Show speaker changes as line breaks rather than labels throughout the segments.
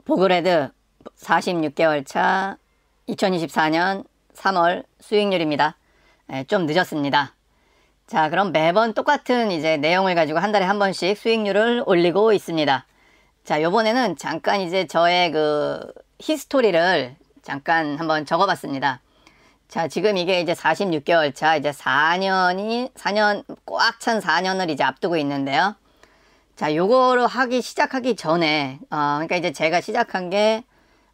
보그레드 46개월 차 2024년 3월 수익률입니다. 좀 늦었습니다. 자, 그럼 매번 똑같은 이제 내용을 가지고 한 달에 한 번씩 수익률을 올리고 있습니다. 자, 요번에는 잠깐 이제 저의 그 히스토리를 잠깐 한번 적어봤습니다. 자, 지금 이게 이제 46개월 차, 이제 4년, 꽉 찬 4년을 이제 앞두고 있는데요. 자, 요거를 시작하기 전에, 그러니까 이제 제가 시작한 게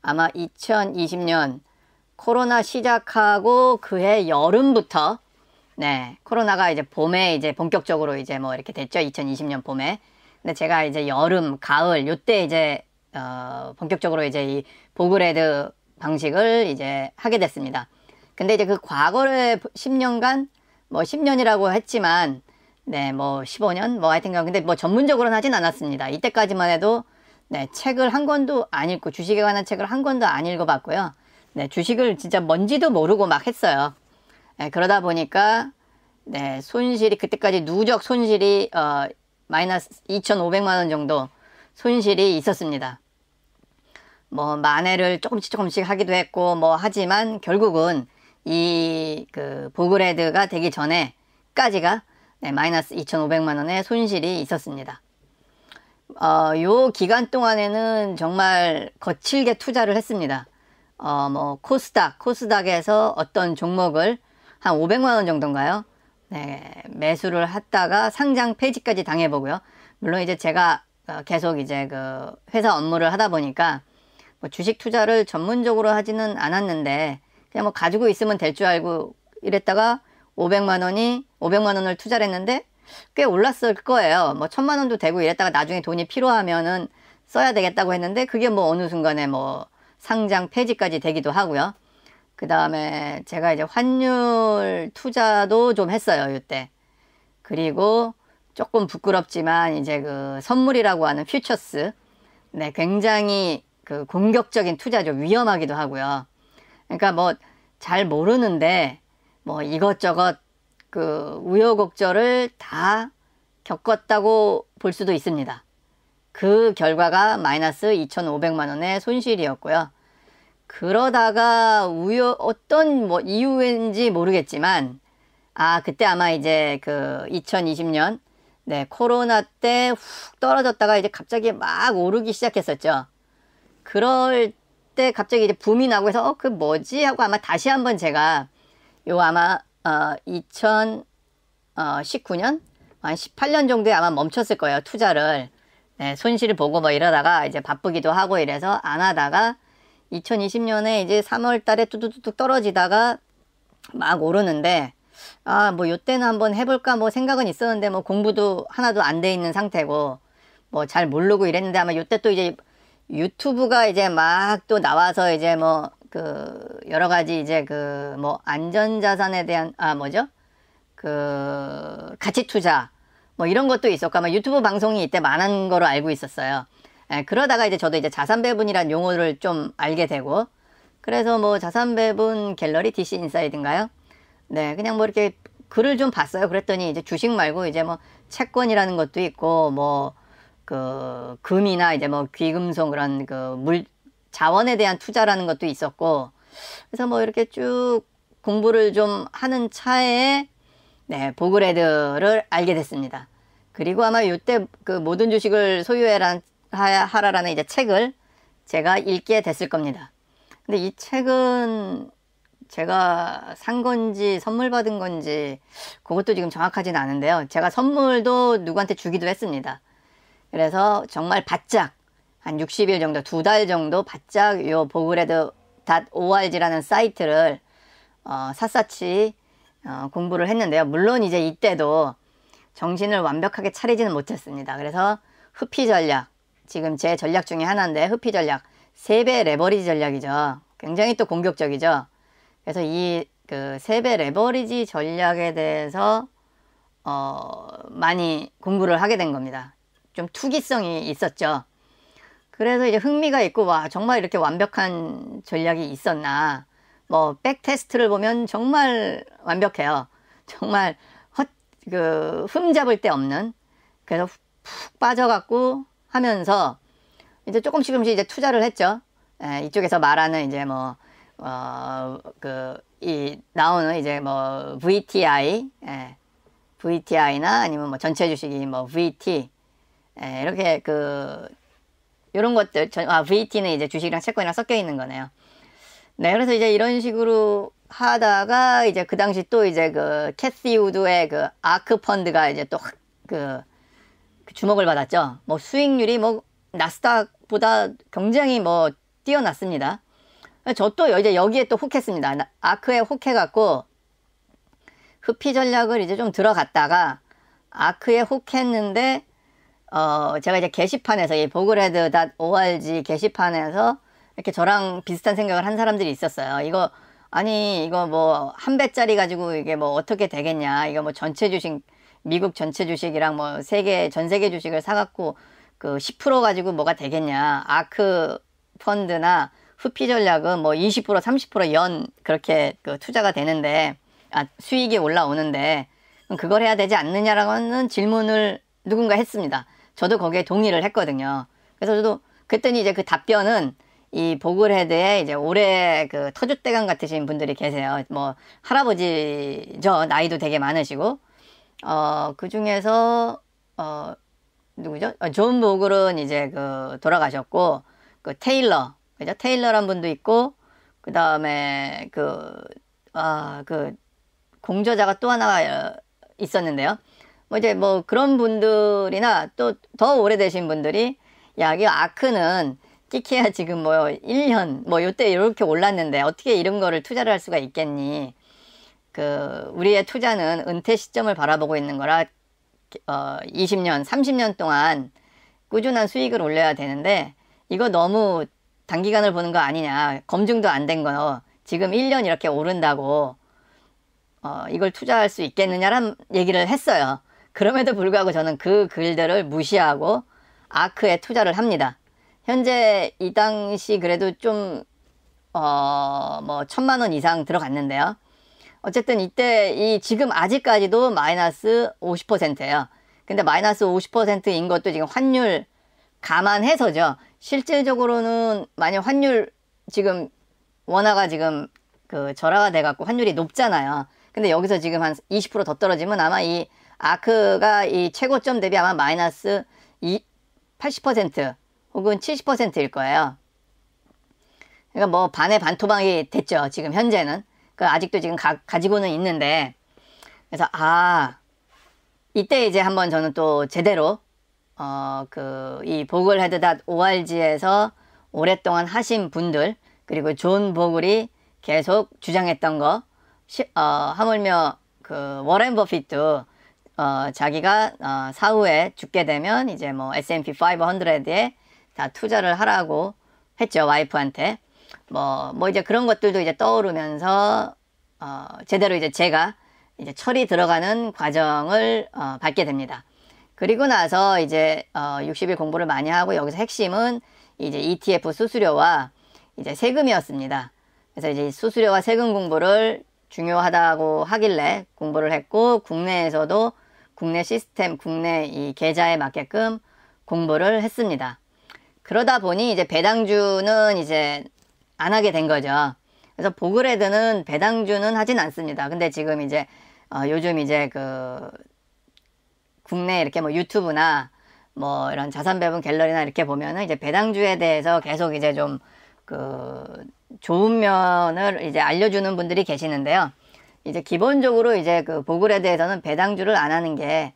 아마 2020년 코로나 시작하고 그해 여름부터, 네, 코로나가 이제 봄에 이제 본격적으로 이제 뭐 이렇게 됐죠. 2020년 봄에. 근데 제가 이제 여름, 가을, 요때 이제, 본격적으로 이제 이 보그레드 방식을 이제 하게 됐습니다. 근데 이제 그 과거의 10년간, 뭐 10년이라고 했지만, 네, 뭐 15년, 뭐 하여튼간 근데 뭐 전문적으로는 하진 않았습니다. 이때까지만 해도 네, 책을 한 권도 안 읽고 주식에 관한 책을 한 권도 안 읽어봤고요. 네, 주식을 진짜 뭔지도 모르고 막 했어요. 네, 그러다 보니까 네, 손실이 그때까지 누적 손실이 마이너스 2,500만 원 정도 손실이 있었습니다. 뭐 만회를 조금씩 하기도 했고 뭐 하지만 결국은 이 그 보그레드가 되기 전에까지가 네, 마이너스 2,500만 원의 손실이 있었습니다. 요 기간 동안에는 정말 거칠게 투자를 했습니다. 뭐 코스닥에서 어떤 종목을 한 500만 원 정도인가요? 네, 매수를 했다가 상장 폐지까지 당해보고요. 물론 이제 제가 계속 이제 그 회사 업무를 하다 보니까 뭐 주식 투자를 전문적으로 하지는 않았는데 그냥 뭐 가지고 있으면 될 줄 알고 이랬다가 500만 원을 투자를 했는데 꽤 올랐을 거예요. 뭐 1,000만 원도 되고 이랬다가 나중에 돈이 필요하면은 써야 되겠다고 했는데 그게 뭐 어느 순간에 뭐 상장 폐지까지 되기도 하고요. 그 다음에 제가 이제 환율 투자도 좀 했어요, 이때. 그리고 조금 부끄럽지만 이제 그 선물이라고 하는 퓨처스. 네, 굉장히 그 공격적인 투자죠. 위험하기도 하고요. 그러니까 뭐 잘 모르는데 뭐 이것저것 그 우여곡절을 다 겪었다고 볼 수도 있습니다. 그 결과가 마이너스 2,500만 원의 손실이었고요. 그러다가 어떤 뭐 이유인지 모르겠지만 그때 아마 이제 그 2020년 네, 코로나 때 훅 떨어졌다가 이제 갑자기 막 오르기 시작했었죠. 그럴 때 갑자기 이제 붐이 나고 해서 그 뭐지 하고 아마 다시 한번 제가 아마 2019년 한 18년 정도에 아마 멈췄을 거예요. 투자를. 네, 손실을 보고 뭐 이러다가 이제 바쁘기도 하고 이래서 안 하다가 2020년에 이제 3월 달에 뚝뚝뚝 떨어지다가 막 오르는데 뭐 요때는 한번 해볼까 뭐 생각은 있었는데 뭐 공부도 하나도 안 돼 있는 상태고 뭐 잘 모르고 이랬는데 아마 요때 또 이제 유튜브가 이제 막 또 나와서 이제 뭐 그 여러 가지 이제 그 뭐 안전자산에 대한 그 가치 투자 뭐 이런 것도 있었고 아마 유튜브 방송이 이때 많은 거로 알고 있었어요. 그러다가 이제 저도 이제 자산 배분이란 용어를 좀 알게 되고 그래서 뭐 자산 배분 갤러리 DC 인사이드인가요? 네, 그냥 뭐 이렇게 글을 좀 봤어요. 그랬더니 이제 주식 말고 이제 뭐 채권이라는 것도 있고 뭐 그 금이나 이제 뭐 귀금속 그런 그 자원에 대한 투자라는 것도 있었고 그래서 뭐 이렇게 쭉 공부를 좀 하는 차에 네, 보그레드를 알게 됐습니다. 그리고 아마 이때 그 모든 주식을 하라라는 이제 책을 제가 읽게 됐을 겁니다. 근데 이 책은 제가 산 건지 선물 받은 건지 그것도 지금 정확하진 않은데요. 제가 선물도 누구한테 주기도 했습니다. 그래서 정말 바짝 한 60일 정도, 2달 정도 바짝 요 보그레드.org라는 사이트를 샅샅이 공부를 했는데요. 물론 이제 이때도 정신을 완벽하게 차리지는 못했습니다. 그래서 흡피 전략, 지금 제 전략 중에 하나인데 흡피 전략, 3배 레버리지 전략이죠. 굉장히 또 공격적이죠. 그래서 이 그 3배 레버리지 전략에 대해서 많이 공부를 하게 된 겁니다. 좀 투기성이 있었죠. 그래서 이제 흥미가 있고 와 정말 이렇게 완벽한 전략이 있었나 뭐 백테스트를 보면 정말 완벽해요. 정말 흠잡을 데 없는 그래서 푹 빠져갖고 하면서 이제 조금씩 이제 투자를 했죠. 이쪽에서 말하는 이제 뭐, 나오는 이제 뭐, VTI, VTI나 아니면 뭐 전체 주식이 뭐, VT, 이렇게 요런 것들, VT는 이제 주식이랑 채권이랑 섞여 있는 거네요. 네, 그래서 이제 이런 식으로 하다가 이제 그 당시 또 이제 캐시 우드의 아크 펀드가 이제 또 주목을 받았죠. 뭐 수익률이 뭐 나스닥보다 굉장히 뭐 뛰어났습니다. 저 또 이제 여기에 또 혹했습니다. 아크에 혹해갖고 흡피 전략을 이제 좀 들어갔다가 아크에 혹했는데 제가 이제 게시판에서 이 보글헤드.org 게시판에서 이렇게 저랑 비슷한 생각을 한 사람들이 있었어요. 이거 뭐 한 배짜리 가지고 이게 뭐 어떻게 되겠냐. 이거 뭐 전체 주식, 미국 전체 주식이랑 뭐 전 세계 주식을 사갖고 10% 가지고 뭐가 되겠냐. 아크 펀드나 흡피 전략은 뭐 20%, 30% 그렇게 투자가 되는데, 수익이 올라오는데, 그럼 그걸 해야 되지 않느냐라는 질문을 누군가 했습니다. 저도 거기에 동의를 했거든요. 그래서 저도 그랬더니 이제 그 답변은 이 보글헤드에 이제 올해 터줏대감 같으신 분들이 계세요. 뭐 할아버지죠. 나이도 되게 많으시고, 그 중에서 누구죠? 존 보글은 이제 돌아가셨고, 테일러, 그죠? 테일러란 분도 있고, 그 다음에 공저자가 또 하나가 있었는데요. 뭐 이제 뭐 그런 분들이나 또 더 오래되신 분들이, 야, 이 아크는 끼키야 지금 뭐 1년, 뭐 요때 이렇게 올랐는데 어떻게 이런 거를 투자를 할 수가 있겠니? 우리의 투자는 은퇴 시점을 바라보고 있는 거라, 20년, 30년 동안 꾸준한 수익을 올려야 되는데, 이거 너무 단기간을 보는 거 아니냐. 검증도 안 된 거. 지금 1년 이렇게 오른다고, 이걸 투자할 수 있겠느냐란 얘기를 했어요. 그럼에도 불구하고 저는 그 글들을 무시하고 아크에 투자를 합니다. 현재 이 당시 그래도 좀, 뭐 1,000만 원 이상 들어갔는데요. 어쨌든 이때 지금 아직까지도 마이너스 50%예요. 근데 마이너스 50%인 것도 지금 환율 감안해서죠. 실질적으로는 만약 환율 지금 원화가 지금 절하가 돼갖고 환율이 높잖아요. 근데 여기서 지금 한 20% 더 떨어지면 아마 이 아크가 이 최고점 대비 아마 마이너스 80% 혹은 70%일 거예요. 그러니까 뭐 반의 반토막이 됐죠. 지금 현재는. 아직도 지금 가지고는 있는데, 그래서 이때 이제 한번 저는 또 제대로 이 보글헤드.org에서 오랫동안 하신 분들, 그리고 존 보글이 계속 주장했던 거, 하물며 워렌 버핏도 자기가 사후에 죽게 되면 이제 뭐 S&P 500에 다 투자를 하라고 했죠. 와이프한테. 뭐 이제 그런 것들도 이제 떠오르면서 제대로 이제 제가 이제 철이 들어가는 과정을 밟게 됩니다. 그리고 나서 이제 60일 공부를 많이 하고, 여기서 핵심은 이제 ETF 수수료와 이제 세금이었습니다. 그래서 이제 수수료와 세금 공부를 중요하다고 하길래 공부를 했고, 국내에서도 국내 시스템, 국내 이 계좌에 맞게끔 공부를 했습니다. 그러다 보니 이제 배당주는 이제 안 하게 된 거죠. 그래서 보글헤드는 배당주는 하진 않습니다. 근데 지금 이제 요즘 이제 국내 이렇게 뭐 유튜브나 뭐 이런 자산 배분 갤러리나 이렇게 보면은 이제 배당주에 대해서 계속 이제 좀 좋은 면을 이제 알려주는 분들이 계시는데요. 이제 기본적으로 이제 보글헤드에서는 배당주를 안 하는 게,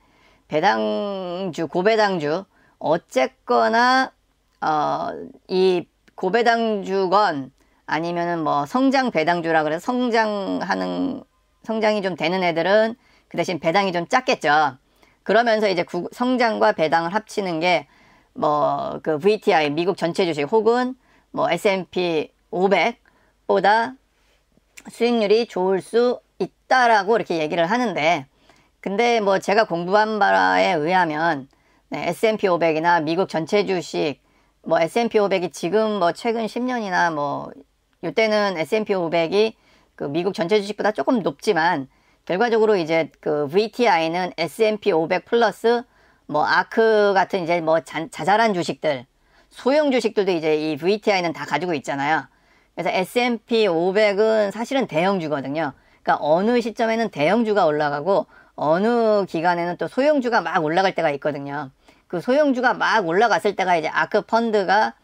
배당주, 고배당주, 어쨌거나 이 고배당주건 아니면은 뭐 성장 배당주라 그래서 성장이 좀 되는 애들은 그 대신 배당이 좀 작겠죠. 그러면서 이제 성장과 배당을 합치는 게 뭐 VTI 미국 전체 주식 혹은 뭐 S&P 500보다 수익률이 좋을 수 있다라고 이렇게 얘기를 하는데, 근데 뭐 제가 공부한 바에 의하면 S&P 500이나 미국 전체 주식, 뭐 S&P 500이 지금 뭐 최근 10년이나 뭐 이때는 S&P 500이 미국 전체 주식보다 조금 높지만, 결과적으로 이제 VTI는 S&P 500 플러스 뭐 아크 같은 이제 뭐 자잘한 주식들, 소형 주식들도 이제 이 VTI는 다 가지고 있잖아요. 그래서 S&P 500은 사실은 대형주거든요. 그러니까 어느 시점에는 대형주가 올라가고 어느 기간에는 또 소형주가 막 올라갈 때가 있거든요. 그 소형주가 막 올라갔을 때가 이제 아크 펀드가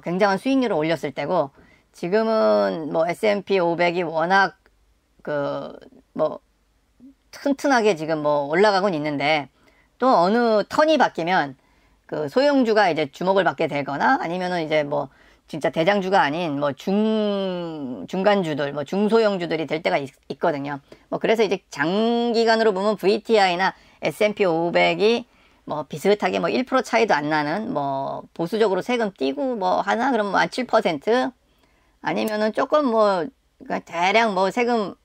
굉장한 수익률을 올렸을 때고, 지금은 뭐 S&P 500이 워낙 뭐 튼튼하게 지금 뭐 올라가곤 있는데, 또 어느 턴이 바뀌면 그 소형주가 이제 주목을 받게 되거나, 아니면은 이제 뭐 진짜 대장주가 아닌 뭐 중간주들, 뭐 중소형주들이 될 때가 있거든요. 뭐 그래서 이제 장기간으로 보면 VTI나 S&P 500이 뭐 비슷하게 뭐 1% 차이도 안 나는, 뭐 보수적으로 세금 띄고 뭐 하나 그러면 뭐 한 7%, 아니면은 조금 뭐 대략 뭐 세금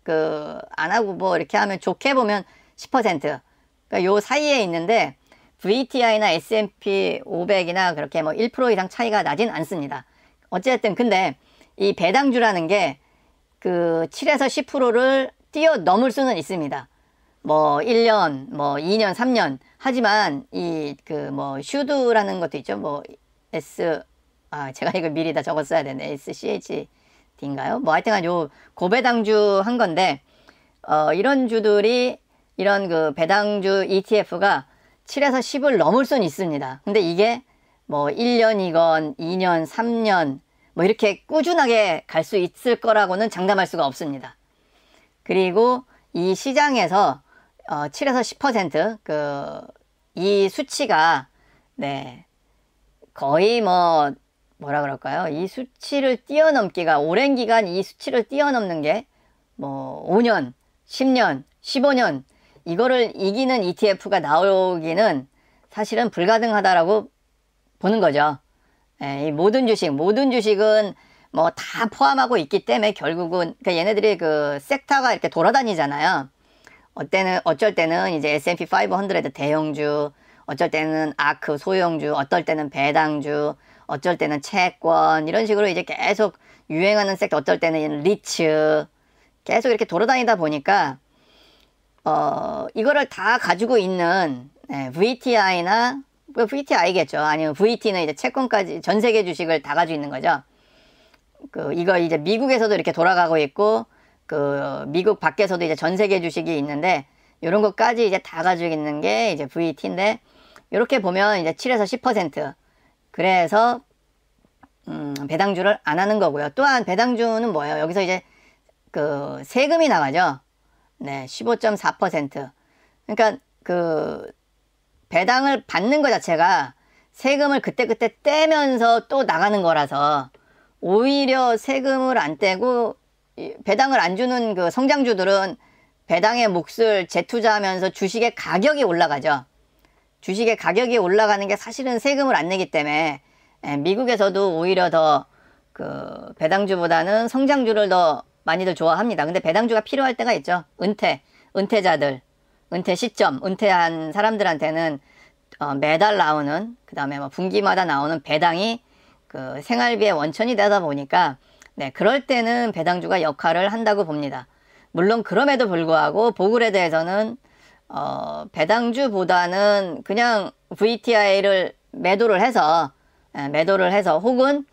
안 하고 뭐 이렇게 하면 좋게 보면 10%, 그러니까 요 사이에 있는데, VTI나 S&P 500이나 그렇게 뭐 1% 이상 차이가 나진 않습니다. 어쨌든 근데 이 배당주라는 게 그 7에서 10%를 뛰어넘을 수는 있습니다. 뭐 1년, 뭐 2년, 3년. 하지만 이 뭐 슈드라는 것도 있죠. 뭐 제가 이걸 미리 다 적었어야 되네. SCHD인가요? 뭐 하여튼간 요 고배당주 한 건데, 이런 주들이, 이런 그 배당주 ETF가 7에서 10을 넘을 수는 있습니다. 근데 이게 뭐 1년이건 2년, 3년 뭐 이렇게 꾸준하게 갈 수 있을 거라고는 장담할 수가 없습니다. 그리고 이 시장에서 7에서 10% 이 수치가 거의 뭐라 그럴까요? 이 수치를 뛰어넘기가, 오랜 기간 이 수치를 뛰어넘는 게 뭐 5년, 10년, 15년 이거를 이기는 ETF가 나오기는 사실은 불가능하다라고 보는 거죠. 이 모든 주식은 뭐 다 포함하고 있기 때문에 결국은, 그러니까 얘네들이 그 섹터가 이렇게 돌아다니잖아요. 어쩔 때는 이제 S&P 500 대형주, 어쩔 때는 아크 소형주, 어떨 때는 배당주, 어쩔 때는 채권, 이런 식으로 이제 계속 유행하는 섹터, 어쩔 때는 리츠, 계속 이렇게 돌아다니다 보니까 이거를 다 가지고 있는 VTI나 VTI겠죠. 아니면 VT는 이제 채권까지 전 세계 주식을 다 가지고 있는 거죠. 이거 이제 미국에서도 이렇게 돌아가고 있고, 미국 밖에서도 이제 전 세계 주식이 있는데, 이런 것까지 이제 다 가지고 있는 게 이제 VT인데, 이렇게 보면 이제 7에서 10%. 그래서 배당주를 안 하는 거고요. 또한 배당주는 뭐예요? 여기서 이제 세금이 나가죠. 15.4%. 그러니까 배당을 받는 것 자체가 세금을 그때그때 떼면서 또 나가는 거라서, 오히려 세금을 안 떼고 배당을 안 주는 그 성장주들은 배당의 몫을 재투자하면서 주식의 가격이 올라가죠. 주식의 가격이 올라가는 게 사실은 세금을 안 내기 때문에, 미국에서도 오히려 더 배당주보다는 성장주를 더 많이들 좋아합니다. 근데 배당주가 필요할 때가 있죠. 은퇴자들, 은퇴 시점, 은퇴한 사람들한테는 매달 나오는, 그 다음에 뭐 분기마다 나오는 배당이 생활비의 원천이 되다 보니까, 그럴 때는 배당주가 역할을 한다고 봅니다. 물론 그럼에도 불구하고 보글에 대해서는 배당주보다는 그냥 VTI를 매도를 해서 혹은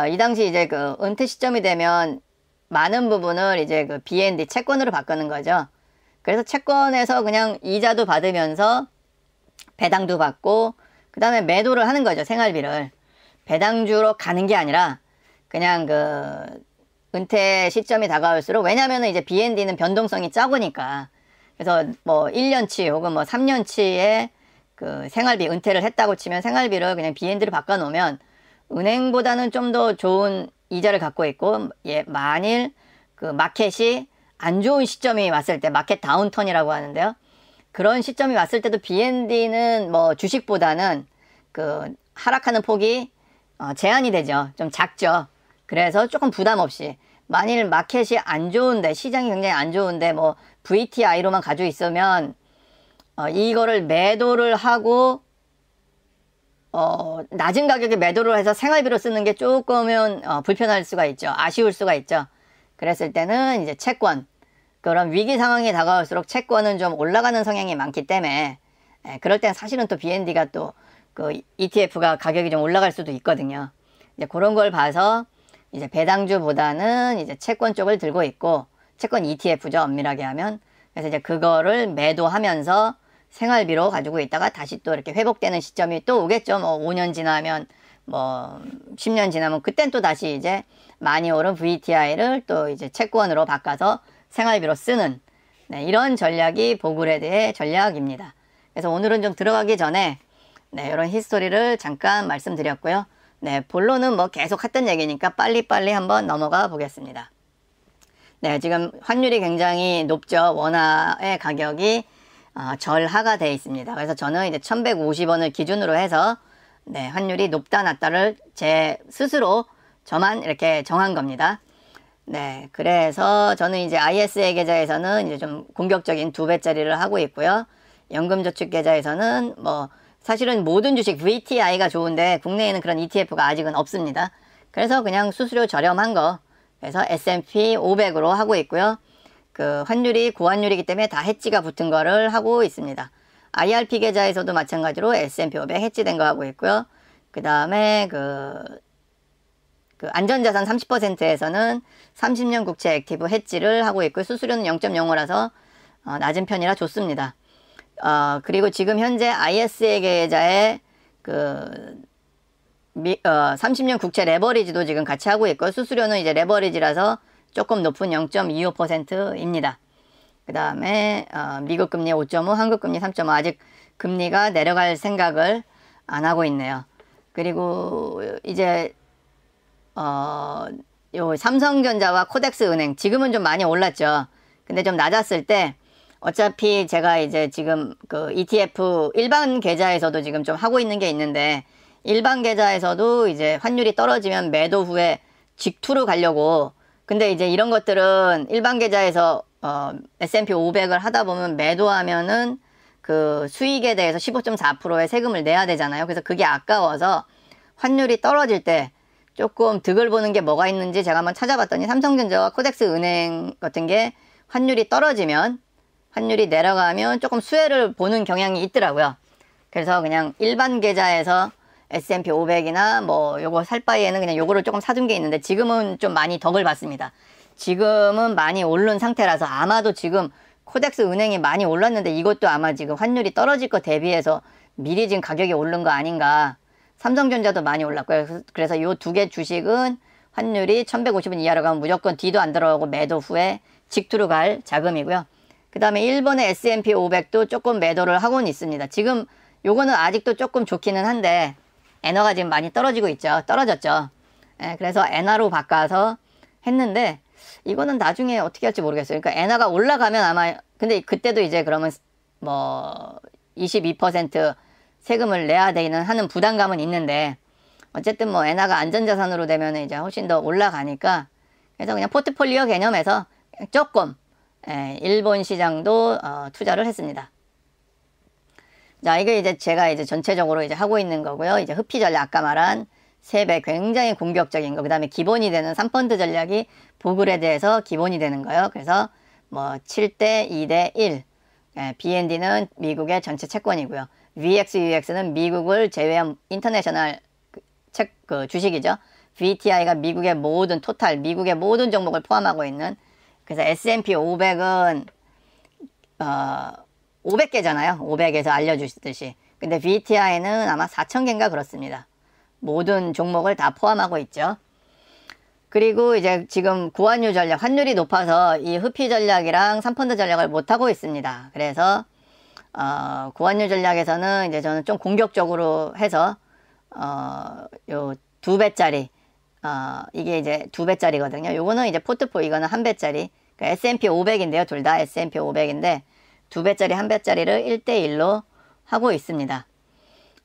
이 당시 이제 은퇴 시점이 되면 많은 부분을 이제 BND 채권으로 바꾸는 거죠. 그래서 채권에서 그냥 이자도 받으면서 배당도 받고, 그 다음에 매도를 하는 거죠. 생활비를. 배당주로 가는 게 아니라 그냥 은퇴 시점이 다가올수록, 왜냐면은 이제 BND는 변동성이 적으니까, 그래서 뭐 1년치 혹은 뭐 3년치에 생활비, 은퇴를 했다고 치면 생활비를 그냥 BND로 바꿔놓으면 은행보다는 좀 더 좋은 이자를 갖고 있고, 만일 마켓이 안 좋은 시점이 왔을 때, 마켓 다운턴이라고 하는데요. 그런 시점이 왔을 때도 BND는 뭐 주식보다는 하락하는 폭이 제한이 되죠. 좀 작죠. 그래서 조금 부담 없이, 만일 마켓이 안 좋은데, 시장이 굉장히 안 좋은데 뭐 VTI로만 가지고 있으면 이거를 매도를 하고 낮은 가격에 매도를 해서 생활비로 쓰는 게 조금은 불편할 수가 있죠. 아쉬울 수가 있죠. 그랬을 때는 이제 채권, 그런 위기 상황이 다가올수록 채권은 좀 올라가는 성향이 많기 때문에, 그럴 땐 사실은 또 BND가 또 그 ETF가 가격이 좀 올라갈 수도 있거든요. 이제 그런 걸 봐서 이제 배당주보다는 이제 채권 쪽을 들고 있고, 채권 ETF죠, 엄밀하게 하면. 그래서 이제 그거를 매도하면서 생활비로 가지고 있다가 다시 또 이렇게 회복되는 시점이 또 오겠죠. 뭐 5년 지나면, 뭐 10년 지나면 그땐 또 다시 이제 많이 오른 VTI를 또 이제 채권으로 바꿔서 생활비로 쓰는, 네, 이런 전략이 보그레드의 전략입니다. 그래서 오늘은 좀 들어가기 전에 네, 이런 히스토리를 잠깐 말씀드렸고요. 네, 본론은 뭐 계속 했던 얘기니까 빨리빨리 한번 넘어가 보겠습니다. 네, 지금 환율이 굉장히 높죠. 원화의 가격이 절하가 되어 있습니다. 그래서 저는 이제 1150원을 기준으로 해서 네, 환율이 높다 낮다를 제 스스로 저만 이렇게 정한 겁니다. 네, 그래서 저는 이제 ISA 계좌에서는 이제 좀 공격적인 2배짜리를 하고 있고요. 연금저축 계좌에서는 뭐 사실은 모든 주식 VTI가 좋은데 국내에는 그런 ETF가 아직은 없습니다. 그래서 그냥 수수료 저렴한 거, 그래서 S&P 500으로 하고 있고요. 그 환율이 고환율이기 때문에 다 해지가 붙은 거를 하고 있습니다. IRP 계좌에서도 마찬가지로 S&P 500 해지된 거 하고 있고요. 그 다음에 그 안전자산 30%에서는 30년 국채 액티브 해지를 하고 있고, 수수료는 0.05라서 낮은 편이라 좋습니다. 그리고 지금 현재 ISA 계좌에 30년 국채 레버리지도 지금 같이 하고 있고, 수수료는 이제 레버리지라서 조금 높은 0.25%입니다. 그 다음에 미국 금리 5.5, 한국 금리 3.5, 아직 금리가 내려갈 생각을 안 하고 있네요. 그리고 이제 요 삼성전자와 코덱스 은행 지금은 좀 많이 올랐죠. 근데 좀 낮았을 때 어차피 제가 이제 지금 그 ETF 일반 계좌에서도 지금 좀 하고 있는 게 있는데, 일반 계좌에서도 이제 환율이 떨어지면 매도 후에 직투로 가려고, 근데 이제 이런 것들은 일반 계좌에서 S&P 500을 하다 보면 매도하면은 그 수익에 대해서 15.4%의 세금을 내야 되잖아요. 그래서 그게 아까워서 환율이 떨어질 때 조금 득을 보는 게 뭐가 있는지 제가 한번 찾아봤더니, 삼성전자와 코덱스 은행 같은 게 환율이 떨어지면, 환율이 내려가면 조금 수혜를 보는 경향이 있더라고요. 그래서 그냥 일반 계좌에서 S&P 500이나 뭐 요거 살 바에는 그냥 요거를 조금 사둔 게 있는데, 지금은 좀 많이 덕을 봤습니다. 지금은 많이 오른 상태라서 아마도 지금 코덱스 은행이 많이 올랐는데 이것도 아마 지금 환율이 떨어질 거 대비해서 미리 지금 가격이 오른 거 아닌가. 삼성전자도 많이 올랐고요. 그래서 요 두 개 주식은 환율이 1150원 이하로 가면 무조건 뒤도 안 들어오고 매도 후에 직투로 갈 자금이고요. 그 다음에 일본의 S&P 500도 조금 매도를 하고는 있습니다. 지금 요거는 아직도 조금 좋기는 한데 엔화가 지금 많이 떨어지고 있죠. 떨어졌죠. 예, 그래서 엔화로 바꿔서 했는데 이거는 나중에 어떻게 할지 모르겠어요. 그러니까 엔화가 올라가면 아마, 근데 그때도 이제 그러면 뭐 22% 세금을 내야 되는 하는 부담감은 있는데, 어쨌든 뭐 엔화가 안전자산으로 되면 이제 훨씬 더 올라가니까, 그래서 그냥 포트폴리오 개념에서 조금 일본 시장도 투자를 했습니다. 자, 이게 이제 제가 이제 전체적으로 이제 하고 있는 거고요. 이제 흡피 전략, 아까 말한 3배 굉장히 공격적인 거, 그 다음에 기본이 되는 3펀드 전략이 보그레드에서 기본이 되는 거예요. 그래서 뭐 7대 2대 1, BND는 미국의 전체 채권이고요. VX, UX는 미국을 제외한 인터내셔널 주식이죠. VTI가 미국의 모든 토탈, 미국의 모든 종목을 포함하고 있는, 그래서 S&P 500은 500개잖아요. 500에서 알려주시듯이. 근데 VTI는 아마 4,000개인가 그렇습니다. 모든 종목을 다 포함하고 있죠. 그리고 이제 지금 고환율 전략, 환율이 높아서 이 흡피 전략이랑 3펀드 전략을 못하고 있습니다. 그래서 고환율 전략에서는 이제 저는 좀 공격적으로 해서 요 2배짜리, 이게 이제 2배짜리거든요. 요거는 이제 포트폴, 이거는 1배짜리. 그러니까 S&P 500인데요. 둘 다 S&P 500인데 2배짜리, 1배짜리를 1대1로 하고 있습니다.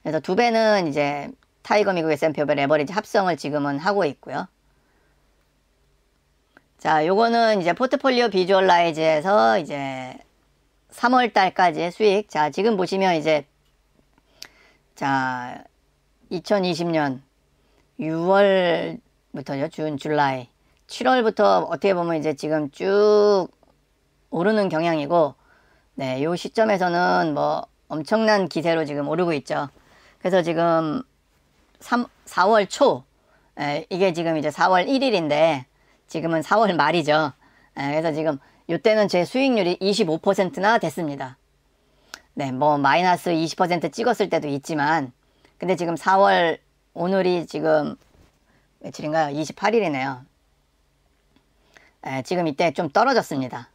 그래서 2배는 이제 타이거 미국 S&P 500 레버리지 합성을 지금은 하고 있고요. 자, 요거는 이제 포트폴리오 비주얼라이즈에서 이제 3월 달까지의 수익. 자, 지금 보시면 이제, 자, 2020년 6월부터죠. 준, 줄라이. 7월부터 어떻게 보면 이제 지금 쭉 오르는 경향이고, 네, 요 시점에서는 뭐 엄청난 기세로 지금 오르고 있죠. 그래서 지금 4월 초, 이게 지금 이제 4월 1일인데 지금은 4월 말이죠. 그래서 지금 이때는 제 수익률이 25%나 됐습니다. 네, 뭐 마이너스 20% 찍었을 때도 있지만, 근데 지금 4월, 오늘이 지금 며칠인가요? 28일이네요. 지금 이때 좀 떨어졌습니다.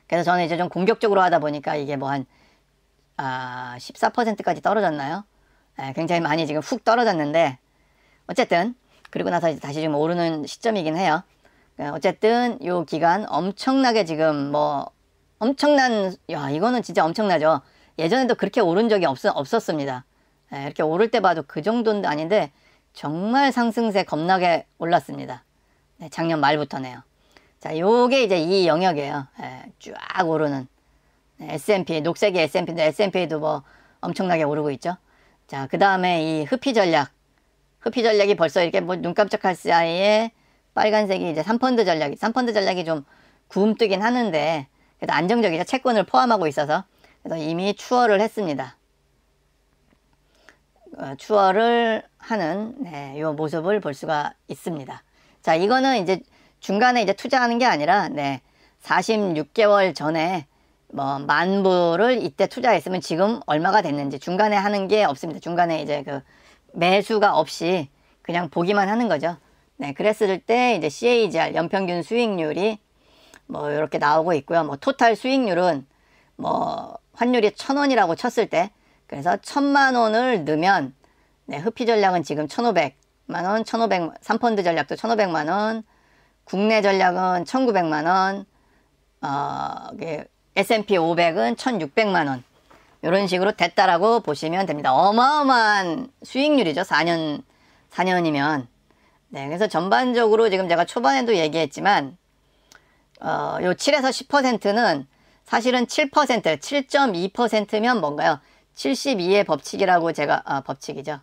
그래서 저는 이제 좀 공격적으로 하다 보니까 이게 뭐 한 14%까지 떨어졌나요? 굉장히 많이 지금 훅 떨어졌는데, 어쨌든 그리고 나서 다시 좀 오르는 시점이긴 해요. 어쨌든 요 기간 엄청나게 지금 뭐 엄청난, 야, 이거는 진짜 엄청나죠. 예전에도 그렇게 오른 적이 없었습니다. 이렇게 오를 때 봐도 그 정도는 아닌데 정말 상승세 겁나게 올랐습니다. 작년 말부터네요. 자, 요게 이제 이 영역이에요. 쫙 오르는 S&P, 녹색이 S&P인데 S&P도 뭐 엄청나게 오르고 있죠. 자, 그 다음에 이 흡피 전략이 벌써 이렇게 뭐 눈 깜짝할 사이에 빨간색이 이제 3펀드 전략이 좀 굼뜨긴 하는데 그래도 안정적이죠. 채권을 포함하고 있어서. 그래서 이미 추월을 했습니다. 추월을 하는 요 모습을 볼 수가 있습니다. 자, 이거는 이제 중간에 이제 투자하는 게 아니라 46개월 전에 뭐 10,000불을 이때 투자했으면 지금 얼마가 됐는지 중간에 하는 게 없습니다. 중간에 이제 그 매수가 없이 그냥 보기만 하는 거죠. 그랬을 때 이제 CAGR 연평균 수익률이 뭐 이렇게 나오고 있고요. 뭐 토탈 수익률은 뭐 환율이 1,000원이라고 쳤을 때, 그래서 1,000,000원을 넣으면 흡피 전략은 지금 1,500만원, 3펀드 전략도 1,500만원, 국내 전략은 1,900만원, S&P 500은 1,600만원, 이런 식으로 됐다라고 보시면 됩니다. 어마어마한 수익률이죠. 4년이면. 그래서 전반적으로 지금 제가 초반에도 얘기했지만, 요 7에서 10%는 사실은 7.2%면 뭔가요? 72의 법칙이라고 제가, 법칙이죠.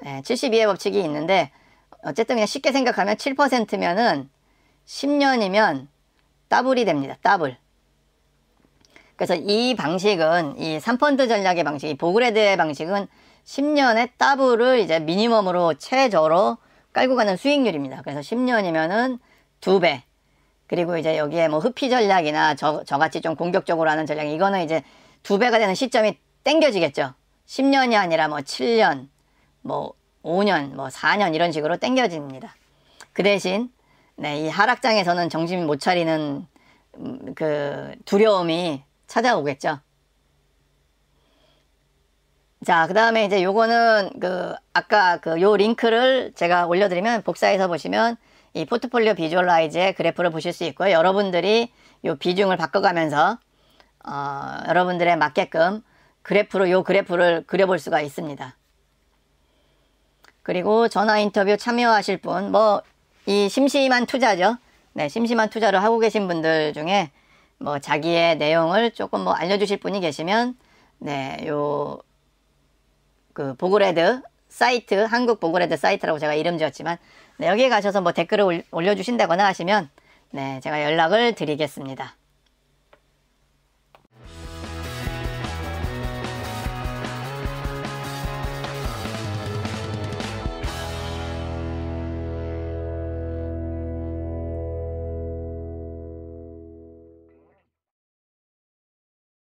72의 법칙이 있는데, 어쨌든 그냥 쉽게 생각하면 7%면은 10년이면 더블이 됩니다. 더블. 그래서 이 방식은, 이 3펀드 전략의 방식, 이 보그레드의 방식은 10년에 더블을 이제 미니멈으로 최저로 깔고 가는 수익률입니다. 그래서 10년이면은 2배. 그리고 이제 여기에 뭐 흡피 전략이나 저같이 좀 공격적으로 하는 전략, 이거는 이제 2배가 되는 시점이 땡겨지겠죠. 10년이 아니라 뭐 7년, 뭐 5년, 뭐 4년 이런 식으로 땡겨집니다. 그 대신 이 하락장에서는 정신 못 차리는 그 두려움이 찾아오겠죠. 자, 그 다음에 이제 요거는 아까 요 링크를 제가 올려드리면 복사해서 보시면 이 포트폴리오 비주얼라이즈의 그래프를 보실 수 있고요. 여러분들이 요 비중을 바꿔가면서 여러분들에 맞게끔 요 그래프를 그려볼 수가 있습니다. 그리고 전화 인터뷰 참여하실 분, 뭐 이 심심한 투자죠. 심심한 투자를 하고 계신 분들 중에 뭐 자기의 내용을 조금 뭐 알려주실 분이 계시면 요 보그레드 사이트, 한국 보그레드 사이트라고 제가 이름 지었지만 여기에 가셔서 뭐 댓글을 올려주신다거나 하시면 제가 연락을 드리겠습니다.